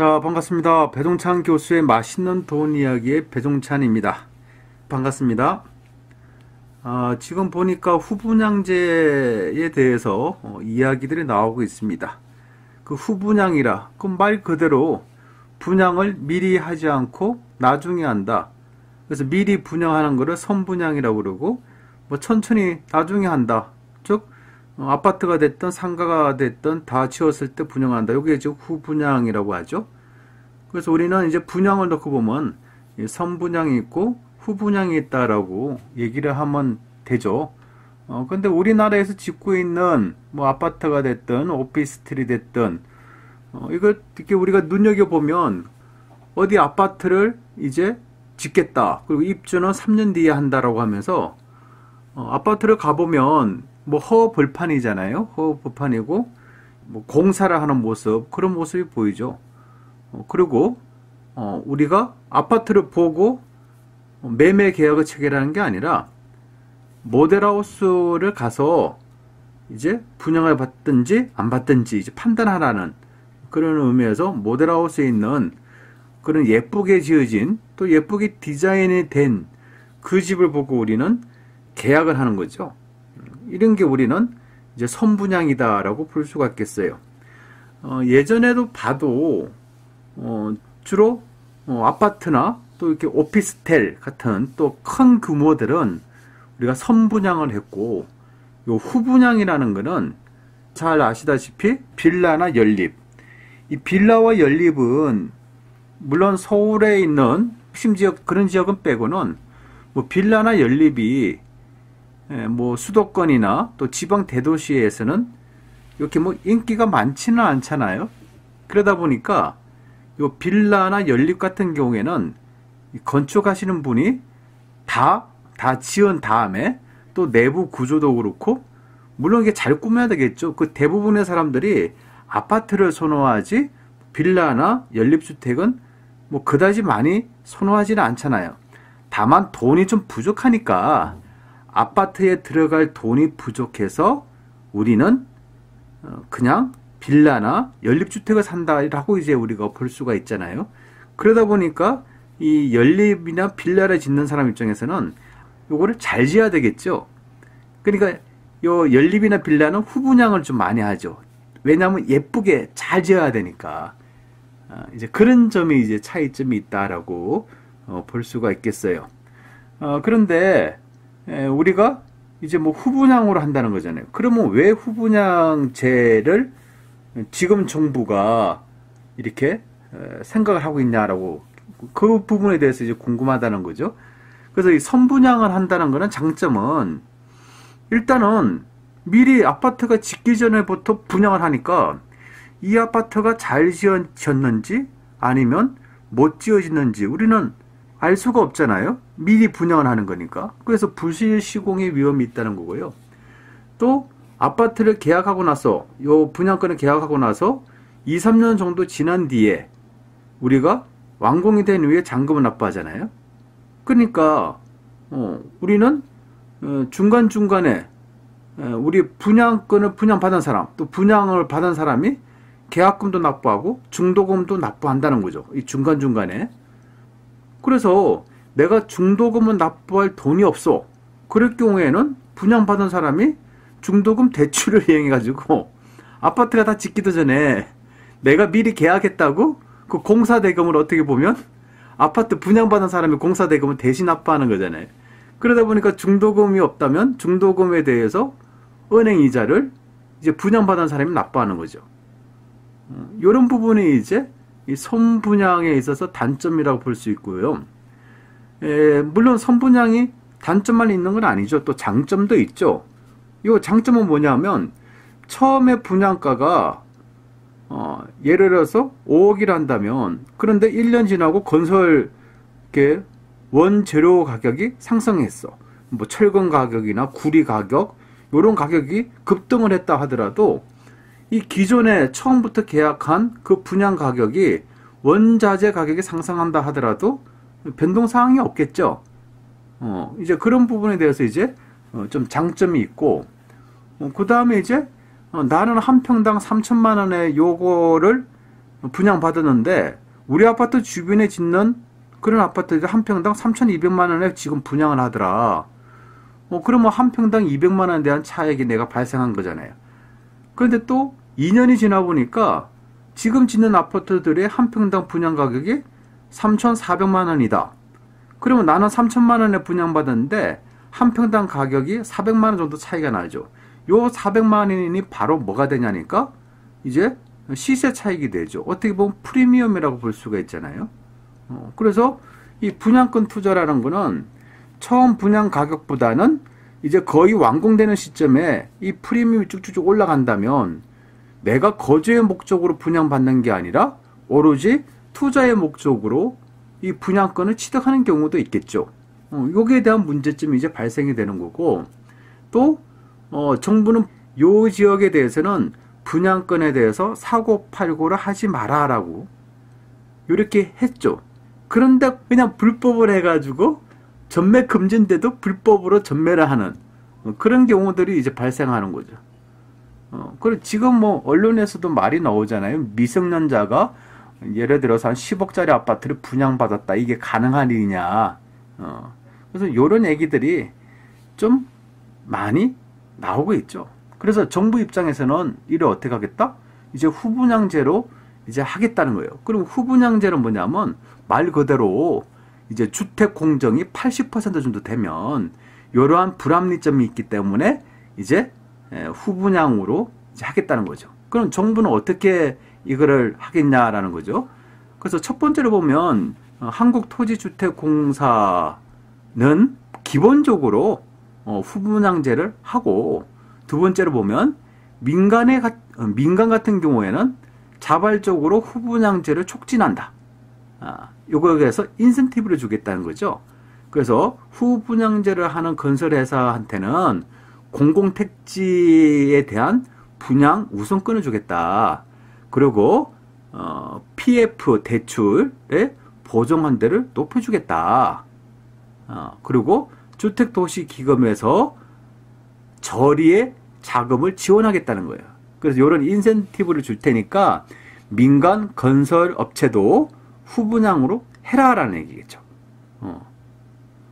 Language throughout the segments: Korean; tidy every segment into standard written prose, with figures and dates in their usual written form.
자, 반갑습니다. 배종찬 교수의 맛있는 돈 이야기의 배종찬입니다. 반갑습니다. 지금 보니까 후분양제에 대해서 이야기들이 나오고 있습니다. 그 후분양이라, 그 말 그대로 분양을 미리 하지 않고 나중에 한다. 그래서 미리 분양하는 거를 선분양이라고 그러고, 천천히 나중에 한다. 즉, 아파트가 됐든 상가가 됐든 다 지었을 때 분양한다. 이게 지금 후분양이라고 하죠. 그래서 우리는 이제 분양을 놓고 보면 선분양이 있고 후분양이 있다라고 얘기를 하면 되죠. 근데 우리나라에서 짓고 있는 아파트가 됐든 오피스텔이 됐든 이거 이렇게 우리가 눈여겨보면 어디 아파트를 이제 짓겠다. 그리고 입주는 3년 뒤에 한다라고 하면서 아파트를 가보면 허벌판이잖아요. 허벌판이고 공사를 하는 모습, 그런 모습이 보이죠. 그리고 우리가 아파트를 보고 매매 계약을 체결하는 게 아니라 모델하우스를 가서 이제 분양을 받든지 안 받든지 이제 판단하라는 그런 의미에서 모델하우스에 있는 그런 예쁘게 지어진 또 예쁘게 디자인이 된 그 집을 보고 우리는 계약을 하는 거죠. 이런 게 우리는 이제 선분양이다라고 볼 수가 있겠어요. 예전에도 봐도 주로 아파트나 또 이렇게 오피스텔 같은 또 큰 규모들은 우리가 선분양을 했고, 요 후분양이라는 거는 잘 아시다시피 빌라나 연립. 이 빌라와 연립은 물론 서울에 있는 핵심 지역, 그런 지역은 빼고는 빌라나 연립이 수도권이나 또 지방 대도시에서는 이렇게 인기가 많지는 않잖아요. 그러다 보니까 요 빌라나 연립 같은 경우에는 건축하시는 분이 다 지은 다음에 또 내부 구조도 그렇고, 물론 이게 잘 꾸며야 되겠죠. 그 대부분의 사람들이 아파트를 선호하지 빌라나 연립주택은 그다지 많이 선호하지는 않잖아요. 다만 돈이 좀 부족하니까 아파트에 들어갈 돈이 부족해서 우리는 그냥 빌라나 연립주택을 산다라고 이제 우리가 볼 수가 있잖아요. 그러다 보니까 이 연립이나 빌라를 짓는 사람 입장에서는 요거를 잘 지어야 되겠죠. 그러니까 요 연립이나 빌라는 후분양을 좀 많이 하죠. 왜냐하면 예쁘게 잘 지어야 되니까. 이제 그런 점이 이제 차이점이 있다라고 볼 수가 있겠어요. 그런데 우리가 이제 후분양으로 한다는 거잖아요. 그러면 왜 후분양제를 지금 정부가 이렇게 생각을 하고 있냐라고, 그 부분에 대해서 이제 궁금하다는 거죠. 그래서 이 선분양을 한다는 거는 장점은 일단은 미리 아파트가 짓기 전에부터 분양을 하니까 이 아파트가 잘 지어졌는지 아니면 못 지어졌는지 우리는 알 수가 없잖아요. 미리 분양을 하는 거니까. 그래서 부실 시공의 위험이 있다는 거고요. 또 아파트를 계약하고 나서, 요 분양권을 계약하고 나서 2, 3년 정도 지난 뒤에 우리가 완공이 된 후에 잔금을 납부하잖아요. 그러니까 우리는 중간중간에 우리 분양권을 분양받은 사람, 또 분양을 받은 사람이 계약금도 납부하고 중도금도 납부한다는 거죠. 이 중간중간에. 그래서 내가 중도금을 납부할 돈이 없어. 그럴 경우에는 분양받은 사람이 중도금 대출을 이용해가지고 아파트가 다 짓기도 전에 내가 미리 계약했다고 그 공사대금을 어떻게 보면 아파트 분양받은 사람이 공사대금을 대신 납부하는 거잖아요. 그러다 보니까 중도금이 없다면 중도금에 대해서 은행 이자를 이제 분양받은 사람이 납부하는 거죠. 이런 부분이 이제 이 선분양에 있어서 단점이라고 볼 수 있고요. 물론 선분양이 단점만 있는 건 아니죠. 또 장점도 있죠. 이 장점은 뭐냐면 처음에 분양가가 예를 들어서 5억이라 한다면, 그런데 1년 지나고 건설 원재료 가격이 상승했어. 철근 가격이나 구리 가격, 이런 가격이 급등을 했다 하더라도 이 기존에 처음부터 계약한 그 분양 가격이 원자재 가격이 상승한다 하더라도 변동사항이 없겠죠. 이제 그런 부분에 대해서 이제 좀 장점이 있고, 그 다음에 이제 나는 한 평당 3천만 원에 요거를 분양받았는데 우리 아파트 주변에 짓는 그런 아파트들이 한 평당 3,200만 원에 지금 분양을 하더라. 그러면 한 평당 200만 원에 대한 차액이 내가 발생한 거잖아요. 그런데 또 2년이 지나 보니까 지금 짓는 아파트들의 한 평당 분양 가격이 3,400만 원이다. 그러면 나는 3,000만 원에 분양받았는데 한 평당 가격이 400만 원 정도 차이가 나죠. 요 400만 원이 바로 뭐가 되냐니까 이제 시세 차익이 되죠. 어떻게 보면 프리미엄이라고 볼 수가 있잖아요. 그래서 이 분양권 투자라는 거는 처음 분양 가격보다는 이제 거의 완공되는 시점에 이 프리미엄이 쭉쭉쭉 올라간다면 내가 거주의 목적으로 분양받는 게 아니라 오로지 투자의 목적으로 이 분양권을 취득하는 경우도 있겠죠. 여기에 대한 문제점이 이제 발생이 되는 거고, 또 정부는 이 지역에 대해서는 분양권에 대해서 사고팔고를 하지 마라라고 이렇게 했죠. 그런데 그냥 불법을 해가지고 전매 금지인데도 불법으로 전매를 하는 그런 경우들이 이제 발생하는 거죠. 그리고 지금 뭐 언론에서도 말이 나오잖아요. 미성년자가 예를 들어서 한 10억짜리 아파트를 분양받았다. 이게 가능한 일이냐. 그래서 이런 얘기들이 좀 많이 나오고 있죠. 그래서 정부 입장에서는 이를 어떻게 하겠다? 이제 후분양제로 이제 하겠다는 거예요. 그럼 후분양제는 뭐냐면 말 그대로 이제 주택 공정이 80% 정도 되면 이러한 불합리점이 있기 때문에 이제 후분양으로 이제 하겠다는 거죠. 그럼 정부는 어떻게 이거를 하겠냐라는 거죠. 그래서 첫 번째로 보면 한국토지주택공사는 기본적으로 후분양제를 하고, 두 번째로 보면 민간 같은 경우에는 자발적으로 후분양제를 촉진한다. 요거에서 인센티브를 주겠다는 거죠. 그래서 후분양제를 하는 건설회사한테는 공공택지에 대한 분양 우선권을 주겠다. 그리고 PF 대출의 보증한대를 높여주겠다. 그리고 주택도시기금에서 저리의 자금을 지원하겠다는 거예요. 그래서 이런 인센티브를 줄 테니까 민간 건설 업체도 후분양으로 해라라는 얘기겠죠.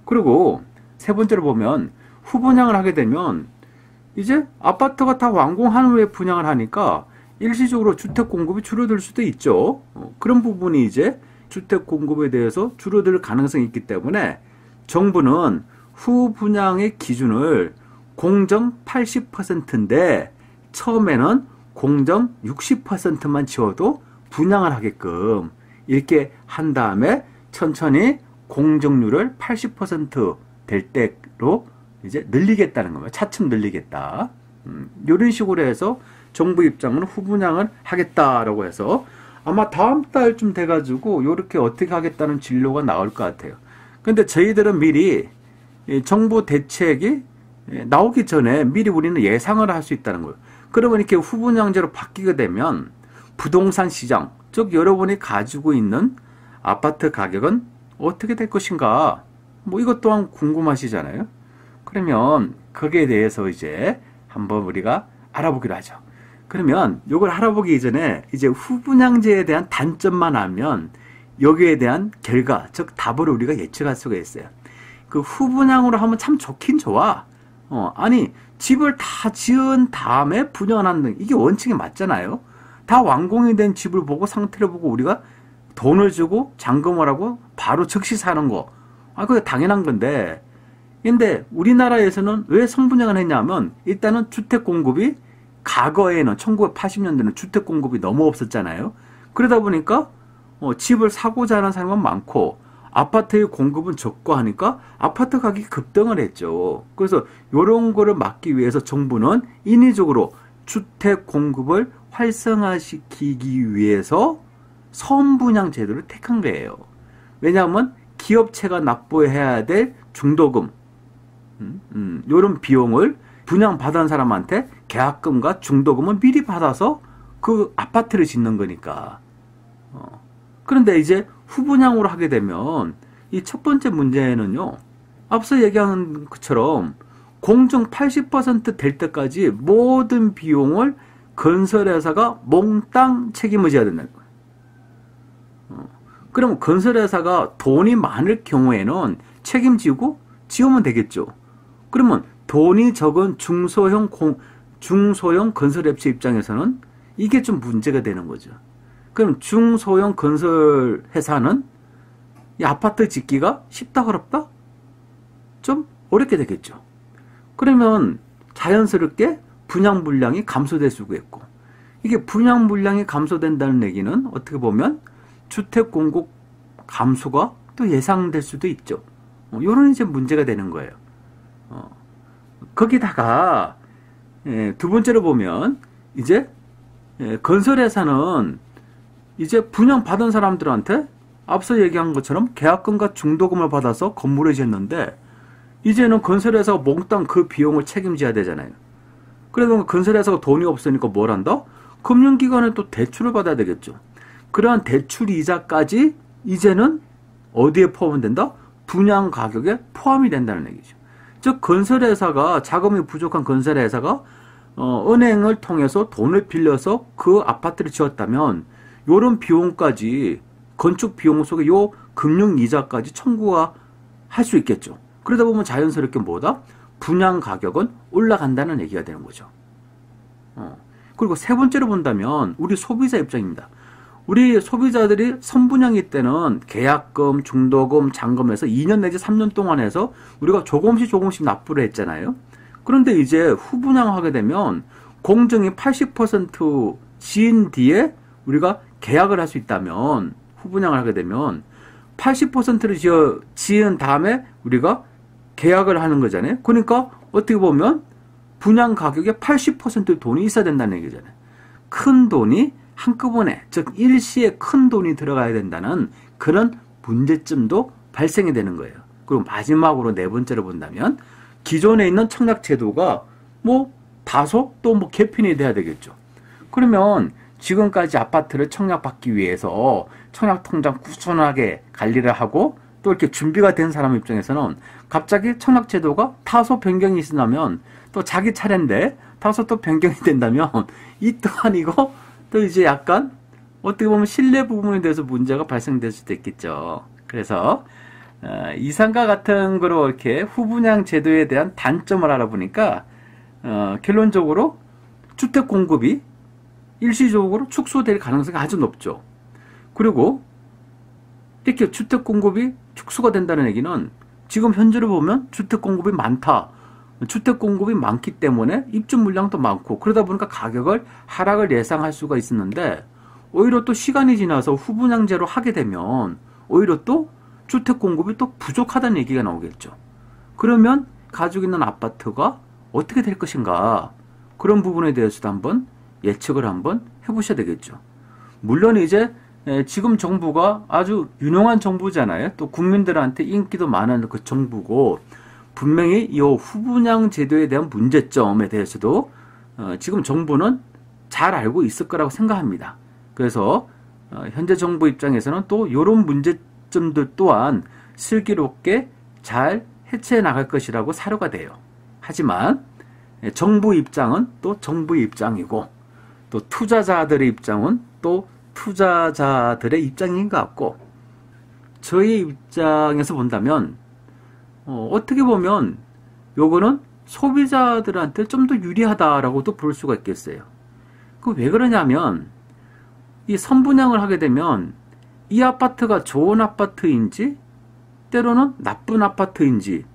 그리고 세 번째로 보면 후분양을 하게 되면 이제 아파트가 다 완공한 후에 분양을 하니까 일시적으로 주택 공급이 줄어들 수도 있죠. 그런 부분이 이제 주택 공급에 대해서 줄어들 가능성이 있기 때문에 정부는 후분양의 기준을 공정 80%인데 처음에는 공정 60%만 지어도 분양을 하게끔 이렇게 한 다음에 천천히 공정률을 80% 될 때로 이제 늘리겠다는 겁니다. 차츰 늘리겠다. 이런 식으로 해서 정부 입장은 후분양을 하겠다라고 해서 아마 다음 달쯤 돼가지고 이렇게 어떻게 하겠다는 진로가 나올 것 같아요. 근데 저희들은 미리 정부 대책이 나오기 전에 미리 우리는 예상을 할 수 있다는 거예요. 그러면 이렇게 후분양제로 바뀌게 되면 부동산 시장, 즉 여러분이 가지고 있는 아파트 가격은 어떻게 될 것인가? 뭐 이것 또한 궁금하시잖아요. 그러면 거기에 대해서 이제 한번 우리가 알아보기로 하죠. 그러면 이걸 알아보기 이전에 이제 후분양제에 대한 단점만 알면 여기에 대한 결과, 즉 답을 우리가 예측할 수가 있어요. 그 후분양으로 하면 참 좋긴 좋아. 아니 집을 다 지은 다음에 분양하는 이게 원칙이 맞잖아요. 다 완공이 된 집을 보고 상태를 보고 우리가 돈을 주고 잔금을 하고 바로 즉시 사는 거. 그게 당연한 건데. 근데 우리나라에서는 왜 선분양을 했냐면 일단은 주택 공급이 과거에는 1980년대는 주택 공급이 너무 없었잖아요. 그러다 보니까 집을 사고자 하는 사람은 많고 아파트의 공급은 적고 하니까 아파트 가격이 급등을 했죠. 그래서 이런 거를 막기 위해서 정부는 인위적으로 주택 공급을 활성화시키기 위해서 선분양 제도를 택한 거예요. 왜냐하면 기업체가 납부해야 될 중도금, 이런 비용을 분양받은 사람한테 계약금과 중도금을 미리 받아서 그 아파트를 짓는 거니까. 그런데 이제 후분양으로 하게 되면 이 첫 번째 문제는요, 앞서 얘기한 것처럼 공정 80% 될 때까지 모든 비용을 건설회사가 몽땅 책임을 져야 된다는 거예요. 그럼 건설회사가 돈이 많을 경우에는 책임지고 지으면 되겠죠. 그러면 돈이 적은 중소형 건설업체 입장에서는 이게 좀 문제가 되는 거죠. 그럼 중소형 건설회사는 이 아파트 짓기가 쉽다 어렵다? 좀 어렵게 되겠죠. 그러면 자연스럽게 분양 물량이 감소될 수가 있고, 이게 분양 물량이 감소된다는 얘기는 어떻게 보면 주택 공급 감소가 또 예상될 수도 있죠. 이런 이제 문제가 되는 거예요. 거기다가 두 번째로 보면 이제 건설회사는 이제 분양 받은 사람들한테 앞서 얘기한 것처럼 계약금과 중도금을 받아서 건물을 짓는데, 이제는 건설회사가 몽땅 그 비용을 책임져야 되잖아요. 그러면 건설회사가 돈이 없으니까 뭘 한다? 금융기관에 또 대출을 받아야 되겠죠. 그러한 대출 이자까지 이제는 어디에 포함된다? 분양 가격에 포함이 된다는 얘기죠. 즉 건설회사가, 자금이 부족한 건설회사가 은행을 통해서 돈을 빌려서 그 아파트를 지었다면 이런 비용까지, 건축 비용 속에 요 금융 이자까지 청구가 할 수 있겠죠. 그러다 보면 자연스럽게 뭐다? 분양 가격은 올라간다는 얘기가 되는 거죠. 그리고 세 번째로 본다면 우리 소비자 입장입니다. 우리 소비자들이 선분양일 때는 계약금, 중도금, 잔금에서 2년 내지 3년 동안 해서 우리가 조금씩 납부를 했잖아요. 그런데 이제 후분양하게 되면 공정이 80% 지은 뒤에 우리가 계약을 할 수 있다면, 후분양을 하게 되면 80%를 지은 다음에 우리가 계약을 하는 거잖아요. 그러니까 어떻게 보면 분양 가격의 80% 돈이 있어야 된다는 얘기잖아요. 큰 돈이 한꺼번에, 즉 일시에 큰 돈이 들어가야 된다는 그런 문제점도 발생이 되는 거예요. 그리고 마지막으로 네 번째로 본다면 기존에 있는 청약제도가 뭐 다소 또 뭐 개편이 돼야 되겠죠. 그러면 지금까지 아파트를 청약받기 위해서 청약통장 꾸준하게 관리를 하고 또 이렇게 준비가 된 사람 입장에서는 갑자기 청약제도가 다소 변경이 있으면 또 자기 차례인데 다소 또 변경이 된다면 이 또한 이거 또 이제 약간 어떻게 보면 신뢰 부분에 대해서 문제가 발생될 수도 있겠죠. 그래서 이상과 같은 거로 이렇게 후분양 제도에 대한 단점을 알아보니까 결론적으로 주택 공급이 일시적으로 축소될 가능성이 아주 높죠. 그리고 이렇게 주택 공급이 축소가 된다는 얘기는 지금 현재로 보면 주택 공급이 많다. 주택 공급이 많기 때문에 입주 물량도 많고 그러다 보니까 가격을 하락을 예상할 수가 있었는데, 오히려 또 시간이 지나서 후분양제로 하게 되면 오히려 또 주택 공급이 또 부족하다는 얘기가 나오겠죠. 그러면 가지고 있는 아파트가 어떻게 될 것인가, 그런 부분에 대해서도 한번 예측을 한번 해보셔야 되겠죠. 물론 이제 지금 정부가 아주 유능한 정부잖아요. 또 국민들한테 인기도 많은 그 정부고, 분명히 이 후분양 제도에 대한 문제점에 대해서도 지금 정부는 잘 알고 있을 거라고 생각합니다. 그래서 현재 정부 입장에서는 또 이런 문제점들 또한 슬기롭게 잘 해체해 나갈 것이라고 사료가 돼요. 하지만 정부 입장은 또 정부의 입장이고, 또 투자자들의 입장은 또 투자자들의 입장인 것 같고, 저희 입장에서 본다면 어떻게 보면 요거는 소비자들한테 좀 더 유리하다라고도 볼 수가 있겠어요. 그 왜 그러냐면 이 선분양을 하게 되면 이 아파트가 좋은 아파트인지 때로는 나쁜 아파트인지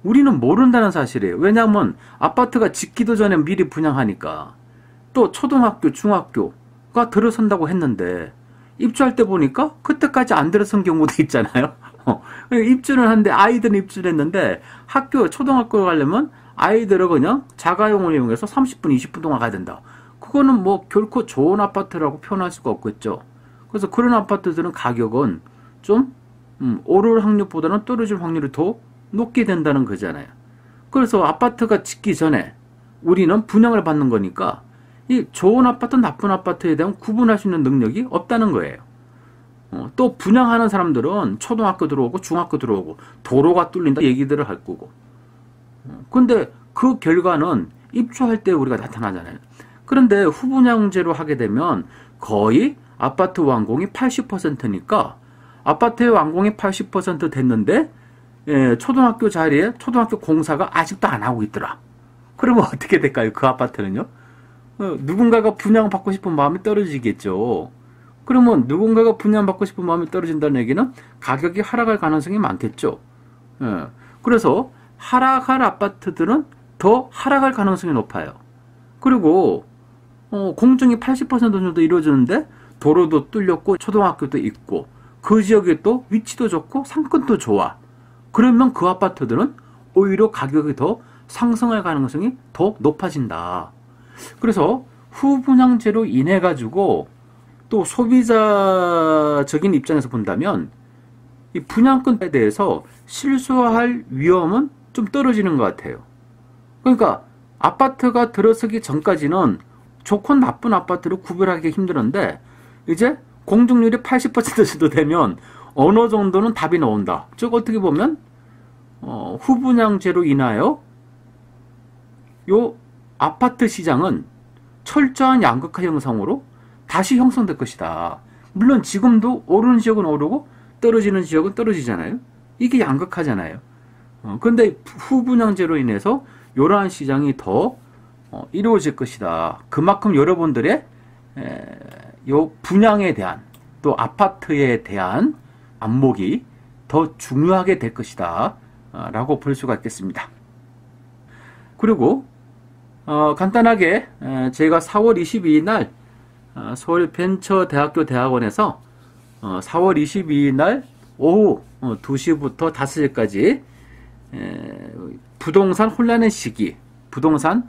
우리는 모른다는 사실이에요. 왜냐하면 아파트가 짓기도 전에 미리 분양하니까. 또 초등학교, 중학교가 들어선다고 했는데 입주할 때 보니까 그때까지 안 들어선 경우도 있잖아요. 입주를 하는데 아이들은 입주를 했는데 학교, 초등학교 가려면 아이들을 그냥 자가용을 이용해서 30분, 20분 동안 가야 된다. 그거는 뭐 결코 좋은 아파트라고 표현할 수가 없겠죠. 그래서 그런 아파트들은 가격은 좀 오를 확률보다는 떨어질 확률이 더 높게 된다는 거잖아요. 그래서 아파트가 짓기 전에 우리는 분양을 받는 거니까 이 좋은 아파트, 나쁜 아파트에 대한 구분할 수 있는 능력이 없다는 거예요. 또 분양하는 사람들은 초등학교 들어오고 중학교 들어오고 도로가 뚫린다 얘기들을 할 거고. 근데 그 결과는 입주할 때 우리가 나타나잖아요. 그런데 후분양제로 하게 되면 거의 아파트 완공이 80%니까 아파트의 완공이 80% 됐는데 초등학교 자리에 초등학교 공사가 아직도 안 하고 있더라. 그러면 어떻게 될까요? 그 아파트는요? 누군가가 분양받고 싶은 마음이 떨어지겠죠. 그러면 누군가가 분양받고 싶은 마음이 떨어진다는 얘기는 가격이 하락할 가능성이 많겠죠. 그래서 하락할 아파트들은 더 하락할 가능성이 높아요. 그리고 공정이 80% 정도 이루어지는데 도로도 뚫렸고 초등학교도 있고 그 지역에 또 위치도 좋고 상권도 좋아. 그러면 그 아파트들은 오히려 가격이 더 상승할 가능성이 더 높아진다. 그래서 후분양제로 인해 가지고 또 소비자적인 입장에서 본다면 이 분양권에 대해서 실수할 위험은 좀 떨어지는 것 같아요. 그러니까 아파트가 들어서기 전까지는 좋고 나쁜 아파트를 구별하기 힘들었는데 이제 공중률이 80% 정도 되면 어느 정도는 답이 나온다. 즉 어떻게 보면 후분양제로 인하여 요 아파트 시장은 철저한 양극화 형성으로 다시 형성될 것이다. 물론 지금도 오르는 지역은 오르고 떨어지는 지역은 떨어지잖아요. 이게 양극화잖아요. 그런데 후분양제로 인해서 이러한 시장이 더 이루어질 것이다. 그만큼 여러분들의 요 분양에 대한 또 아파트에 대한 안목이 더 중요하게 될 것이다 라고 볼 수가 있겠습니다. 그리고 간단하게 제가 4월 22일 날 서울벤처대학교 대학원에서 4월 22일 날 오후 2시부터 5시까지 부동산 혼란의 시기, 부동산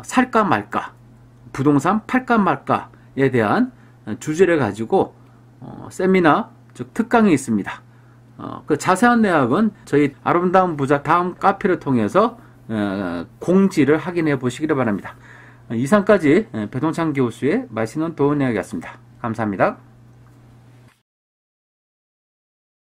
살까 말까, 부동산 팔까 말까에 대한 주제를 가지고 세미나, 즉 특강이 있습니다. 그 자세한 내역은 저희 아름다운 부자 다음 카페를 통해서 공지를 확인해 보시기를 바랍니다. 이상까지 배동찬 교수의 맛있는 도움 이야기였습니다. 감사합니다.